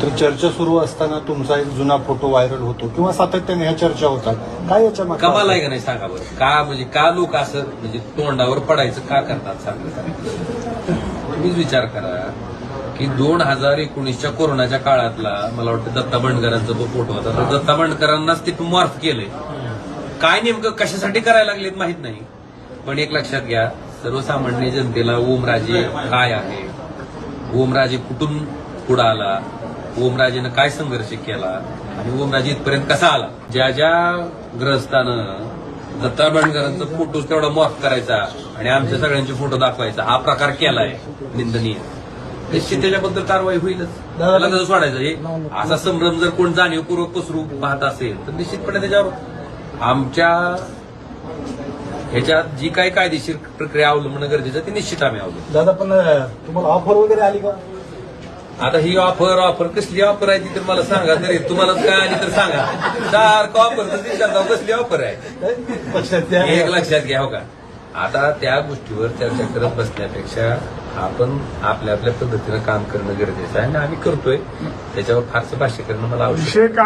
मात्र चर्चा सुरू असताना तुमचा एक जुना फोटो व्हायरल होतो किंवा सातत्याने ह्या चर्चा होतात, काय याच्या मागे कमाल आहे का नाही सांगा बरं? का म्हणजे का लोक असं म्हणजे तोंडावर पडायचं का करतात सांगा? तुम्हीच विचार करा की 2019च्या कोरोनाच्या काळातला मला वाटतं दत्ता बंडकरांचा तो फोटो होता. तर दत्ता बंडकरांनाच ते मॉर्फ केलंय. काय नेमकं कशासाठी करायला लागलेत माहित नाही. पण एक लक्षात घ्या, सर्वसामान्य जनतेला ओमराजे काय आहे, ओमराजे कुठून पुढे आला, ओमराजेनं काय संघर्ष केला आणि ओमराजे इथपर्यंत कसा आला. ज्या ज्या ग्रस्तानं दत्ता बंडकरांचा फोटो तेवढा मॉर्फ करायचा आणि आमच्या सगळ्यांचे फोटो दाखवायचा हा प्रकार केलाय निंदनीय, निश्चित त्याच्याबद्दल कारवाई होईलच. त्याला कसं सोडायचं? हे असा संभ्रम जर कोण जाणीवपूर्वक पसरू पाहत असेल तर निश्चितपणे त्याच्यावर आमच्या ह्याच्यात जी काही कायदेशीर प्रक्रिया अवलंबणं गरजेचं ते निश्चित आम्ही अवलंबू. दादा, पण तुम्हाला ऑफर वगैरे आली का? आता ही ऑफर कसली ऑफर आहे ती तर मला सांगा. तरी तुम्हाला काय आली तर सांगा. सारखं ऑफर तर विचारता कसली ऑफर आहे एक लक्षात घ्या. हो का, आता त्या गोष्टीवर चर्चा करत बसण्यापेक्षा आपण आपल्या आपल्या पद्धतीनं काम करणं गरजेचं आहे आणि आम्ही करतोय. त्याच्यावर फारसं भाष्य करणं मला आवश्यक